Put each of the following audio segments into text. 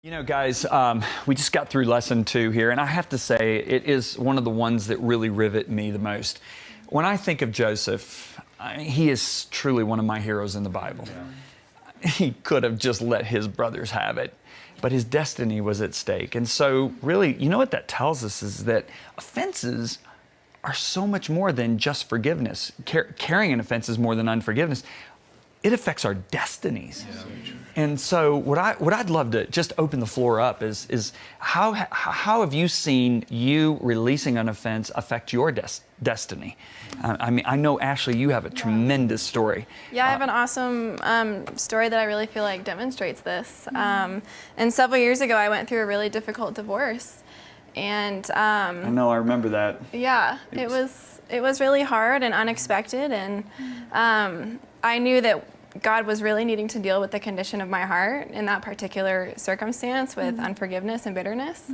You know, guys, we just got through lesson 2 here, and I have to say it is one of the ones that really rivet me the most. When I think of Joseph, he is truly one of my heroes in the Bible. Yeah. He could have just let his brothers have it, but his destiny was at stake. And so really, you know what that tells us is that offenses are so much more than just forgiveness. Carrying an offense is more than unforgiveness. It affects our destinies. Yeah. And so what I'd love to just open the floor up is how have you seen you releasing an offense affect your destiny? I mean, I know, Ashley, you have a tremendous story. Yeah, I have an awesome story that I really feel like demonstrates this. And several years ago, I went through a really difficult divorce. And I know, I remember that. Yeah, it was really hard and unexpected. And I knew that God was really needing to deal with the condition of my heart in that particular circumstance with unforgiveness and bitterness.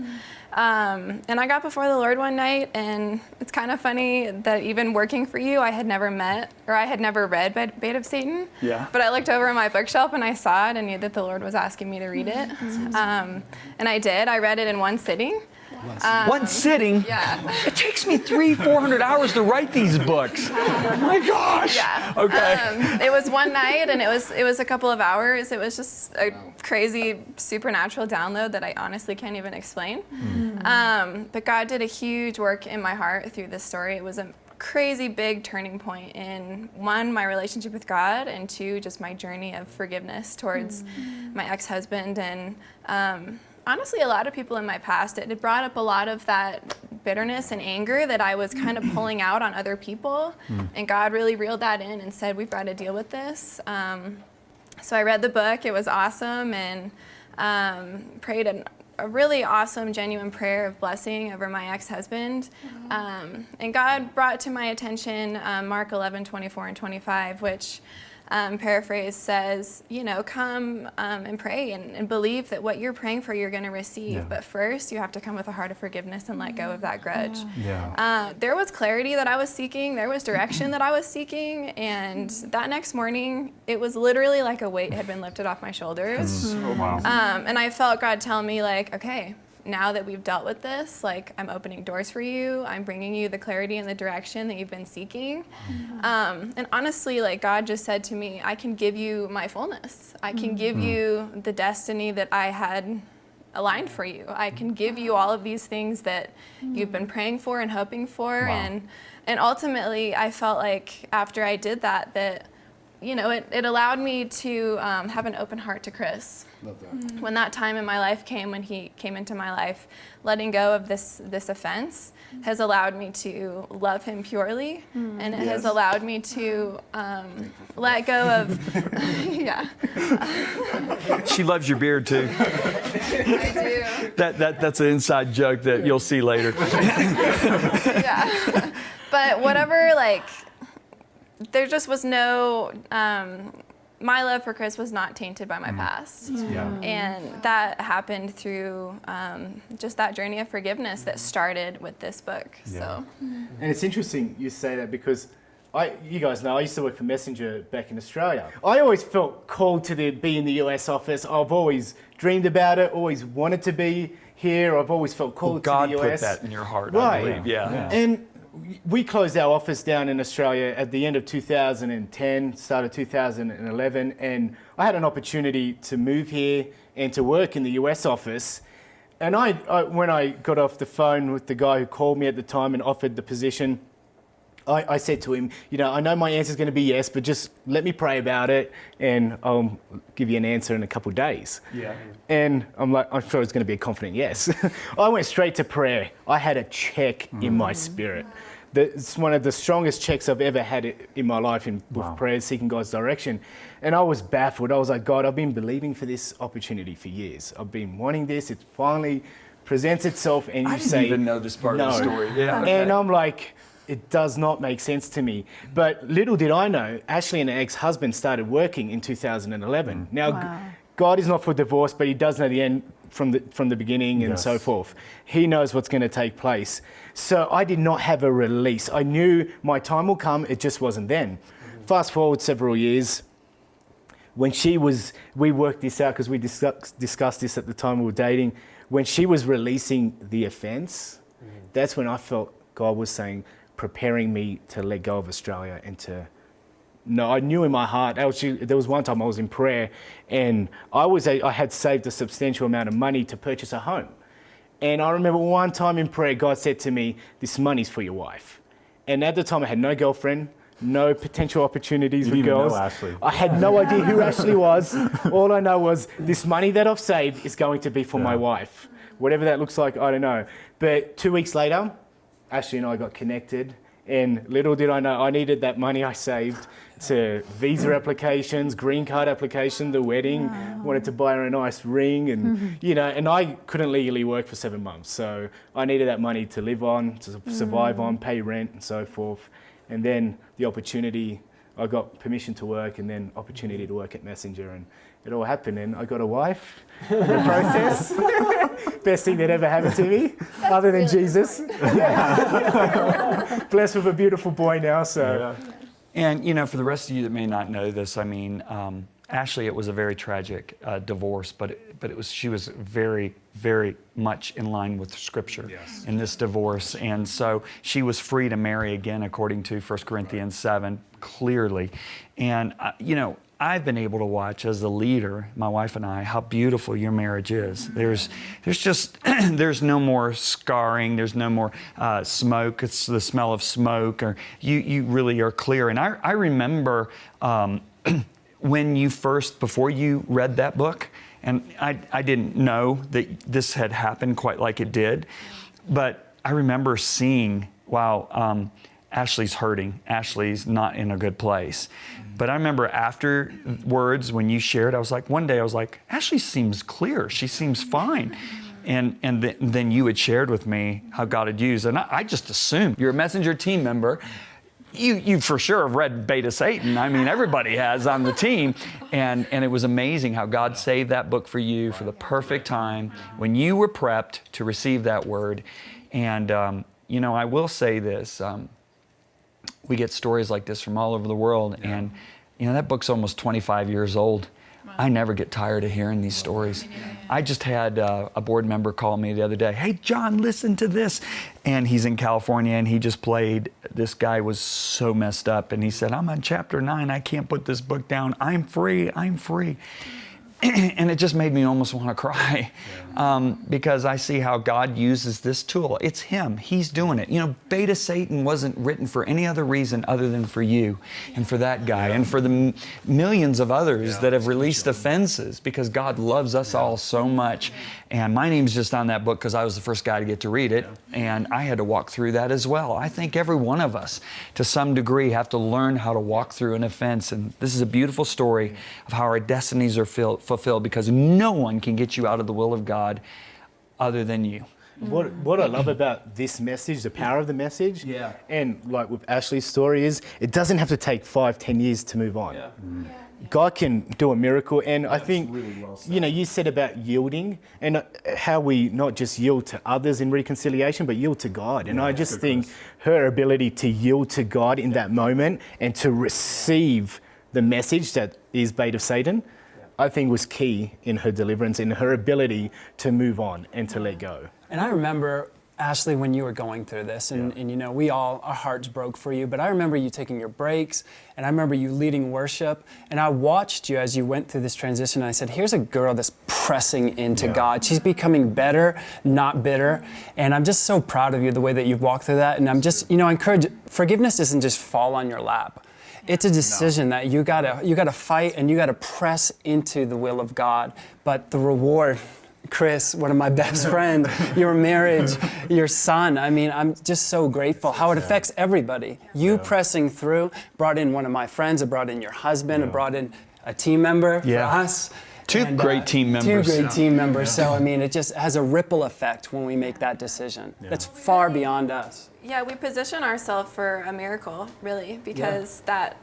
And I got before the Lord one night, and it's kind of funny that even working for you, I had never met, or I had never read Bait of Satan. Yeah. But I looked over on my bookshelf and I saw it and knew that the Lord was asking me to read it. And I did. I read it in one sitting. One sitting? Yeah. It takes me 300-400 hours to write these books. Oh my gosh. Yeah. Okay. It was one night, and it was a couple of hours. It was just a crazy supernatural download that I honestly can't even explain. But God did a huge work in my heart through this story. It was a crazy big turning point in, 1, my relationship with God, and 2, just my journey of forgiveness towards my ex-husband. And honestly, a lot of people in my past, it brought up a lot of that bitterness and anger that I was kind of pulling out on other people. And God really reeled that in and said, we've got to deal with this. So I read the book. It was awesome, and prayed a really awesome, genuine prayer of blessing over my ex-husband. And God brought to my attention Mark 11:24 and 25, which paraphrase says, you know, come and pray and believe that what you're praying for, you're going to receive. Yeah. But first, you have to come with a heart of forgiveness and let go of that grudge. Yeah. There was clarity that I was seeking. There was direction that I was seeking. And that next morning, it was literally like a weight had been lifted off my shoulders. Wow. And I felt God tell me, like, okay, now that we've dealt with this, like, I'm opening doors for you. I'm bringing you the clarity and the direction that you've been seeking. And honestly, like, God just said to me, I can give you my fullness. I can give you the destiny that I had aligned for you. I can give you all of these things that you've been praying for and hoping for. Wow. And ultimately, I felt like after I did that, you know, it allowed me to have an open heart to Chris. Love that. When that time in my life came, when he came into my life, letting go of this offense has allowed me to love him purely, and it has allowed me to let go of, yeah. She loves your beard too. I do. That's an inside joke that you'll see later. Yeah. But whatever, like, there just was no, my love for Chris was not tainted by my past. Yeah. And that happened through just that journey of forgiveness that started with this book. Yeah. So. And it's interesting you say that, because you guys know I used to work for Messenger back in Australia. I always felt called to be in the US office. I've always dreamed about it, always wanted to be here. I've always felt called to the US. God put that in your heart, right. I believe. Yeah. And we closed our office down in Australia at the end of 2010, start of 2011, and I had an opportunity to move here and to work in the US office. And I when I got off the phone with the guy who called me at the time and offered the position, I said to him, you know, I know my answer is going to be yes, but just let me pray about it, and I'll give you an answer in a couple of days. Yeah. And I'm sure it's going to be a confident yes. I went straight to prayer. I had a check in my spirit. It's one of the strongest checks I've ever had in my life with prayer, seeking God's direction. And I was baffled. I was like, God, I've been believing for this opportunity for years. I've been wanting this. It finally presents itself, and you say, I didn't even know this part of the story. Yeah. Okay. And I'm like, it does not make sense to me. But little did I know, Ashley and her ex-husband started working in 2011. Now, God is not for divorce, but he does know the end from the beginning and so forth. He knows what's going to take place. So I did not have a release. I knew my time will come, it just wasn't then. Fast forward several years, when we worked this out because we discussed this at the time we were dating. When she was releasing the offense, that's when I felt God was saying, preparing me to let go of Australia and to. No, I knew in my heart. There was one time I was in prayer, and I had saved a substantial amount of money to purchase a home. And I remember one time in prayer, God said to me, "This money's for your wife." And at the time, I had no girlfriend, no potential opportunities with girls. Know Ashley. I had no idea who Ashley was. All I know was this money that I've saved is going to be for my wife. Whatever that looks like, I don't know. But 2 weeks later, Ashley and I got connected. And little did I know, I needed that money I saved to visa applications, green card application, the wedding. Wanted to buy her a nice ring, and and I couldn't legally work for 7 months, so I needed that money to live on, to survive on, pay rent, and so forth. And then the opportunity, I got permission to work, and then opportunity to work at Messenger, and it all happened. And I got a wife in the process. Best thing that ever happened to me, other than Jesus. Blessed with a beautiful boy now, so. And, for the rest of you that may not know this, I mean, Ashley, it was a very tragic divorce, but she was very, very much in line with Scripture in this divorce. And so she was free to marry again, according to 1 Corinthians 7, clearly. And, I've been able to watch as a leader, my wife and I, how beautiful your marriage is. There's just, there's no more scarring. There's no more smoke. It's the smell of smoke. Or you really are clear. And I remember when you first, before you read that book, and I didn't know that this had happened quite like it did, but I remember seeing, wow, Ashley's hurting. Ashley's not in a good place. But I remember afterwards when you shared, one day I was like, Ashley seems clear. She seems fine. And then you had shared with me how God had used. And I just assumed you're a Messenger team member. You for sure have read Beta Satan. I mean, everybody has on the team. And it was amazing how God saved that book for you for the perfect time when you were prepped to receive that word. And, I will say this. We get stories like this from all over the world. And, that book's almost 25 years old. I never get tired of hearing these stories. I just had a board member call me the other day. Hey, John, listen to this. And he's in California, and he just played. This guy was so messed up. And he said, I'm on chapter 9. I can't put this book down. I'm free. I'm free. And it just made me almost want to cry because I see how God uses this tool. It's Him. He's doing it. Beta Satan wasn't written for any other reason other than for you and for that guy and for the millions of others that have released offenses because God loves us all so much. And my name's just on that book because I was the first guy to get to read it. And I had to walk through that as well. I think every one of us, to some degree, have to learn how to walk through an offense. And this is a beautiful story of how our destinies are fulfilled because no one can get you out of the will of God other than you. What I love about this message, the power of the message, and like with Ashley's story is, it doesn't have to take 5-10 years to move on. God can do a miracle. And I think, really well said. You said about yielding and how we not just yield to others in reconciliation, but yield to God. And I just think her ability to yield to God in that moment and to receive the message that is bait of Satan, I think was key in her deliverance and her ability to move on and to let go. And I remember, Ashley, when you were going through this, and we all, our hearts broke for you, but I remember you taking your breaks, and I remember you leading worship, and I watched you as you went through this transition, and I said, here's a girl that's pressing into God. She's becoming better, not bitter, and I'm just so proud of you, the way that you've walked through that, and I'm just, I encourage, forgiveness doesn't just fall on your lap. It's a decision that you gotta fight, and you gotta press into the will of God, but the reward, Chris, one of my best friends, your marriage, your son. I mean, I'm just so grateful how it affects everybody. You pressing through brought in one of my friends, it brought in your husband, it brought in a team member for us. Two great team members. Two great team members. So, I mean, it just has a ripple effect when we make that decision. That's far beyond us. Yeah, we position ourselves for a miracle, really, because that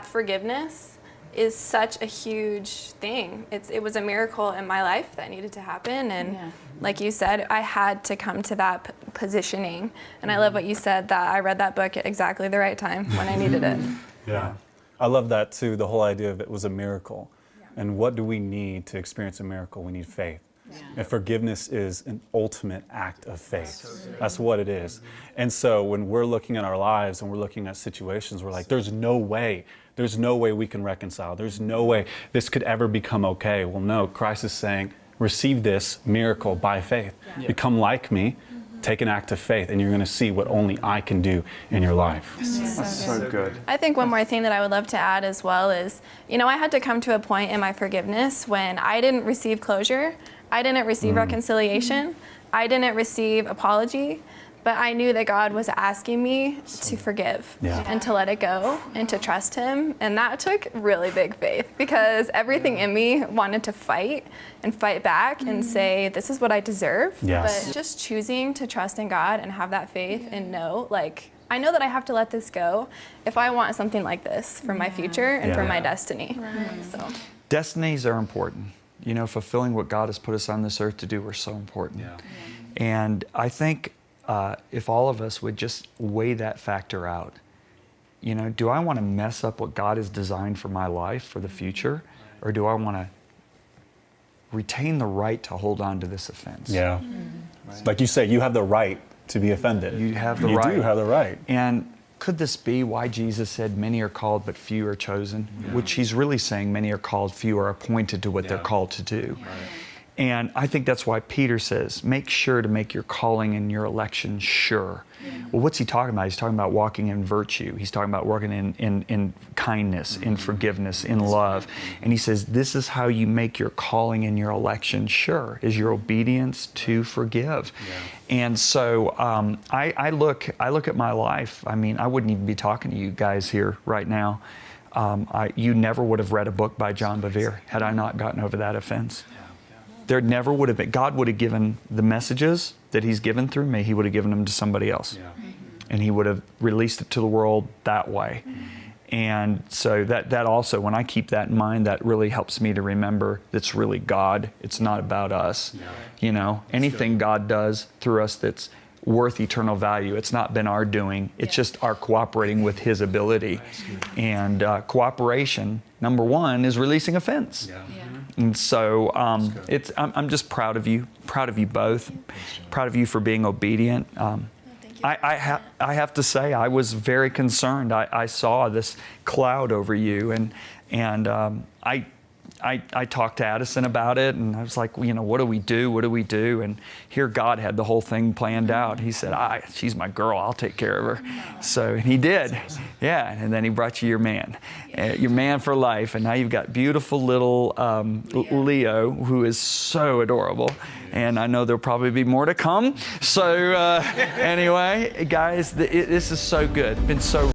forgiveness is such a huge thing. It was a miracle in my life that needed to happen, and like you said, I had to come to that positioning. And I love what you said, that I read that book at exactly the right time when I needed it. Yeah. I love that too, the whole idea of it was a miracle. And what do we need to experience a miracle? We need faith. And forgiveness is an ultimate act of faith. That's what it is. And so when we're looking at our lives and we're looking at situations, we're like, there's no way we can reconcile. There's no way this could ever become okay. Well, no, Christ is saying, receive this miracle by faith. Become like me, take an act of faith, and you're going to see what only I can do in your life. That's so good. I think one more thing that I would love to add as well is, I had to come to a point in my forgiveness when I didn't receive closure. I didn't receive reconciliation. I didn't receive apology, but I knew that God was asking me to forgive and to let it go and to trust him. And that took really big faith because everything in me wanted to fight back and say, this is what I deserve. Yes. But just choosing to trust in God and have that faith and know, I know that I have to let this go if I want something like this for my future and for my destiny. Right. So. Destinies are important. Fulfilling what God has put us on this earth to do are so important. And I think if all of us would just weigh that factor out, do I want to mess up what God has designed for my life for the future? Or do I want to retain the right to hold on to this offense? Yeah. Like you say, you have the right to be offended. You have the right. You do have the right. And could this be why Jesus said, many are called, but few are chosen? Which he's really saying, many are called, few are appointed to what they're called to do. Right. And I think that's why Peter says, make sure to make your calling and your election sure. Well, what's he talking about? He's talking about walking in virtue. He's talking about walking in kindness, in forgiveness, in love. And he says, this is how you make your calling and your election sure, is your obedience to forgive. And so I look at my life. I mean, I wouldn't even be talking to you guys here right now. You never would have read a book by John Bevere had I not gotten over that offense. There never would have been. God would have given the messages that he's given through me, he would have given them to somebody else. And he would have released it to the world that way. And so that also, when I keep that in mind, that really helps me to remember it's really God. It's not about us. Anything God does through us that's worth eternal value, it's not been our doing. It's just our cooperating with his ability. And cooperation, number one, is releasing offense. And so I'm just proud of you both, proud of you for being obedient. I have to say, I was very concerned. I saw this cloud over you, and I talked to Addison about it, and I was like, what do we do? What do we do? And here God had the whole thing planned out. He said, she's my girl. I'll take care of her. So he did. Yeah. And then he brought you your man for life. And now you've got beautiful little Leo, who is so adorable. And I know there'll probably be more to come. So anyway, guys, this is so good. Been so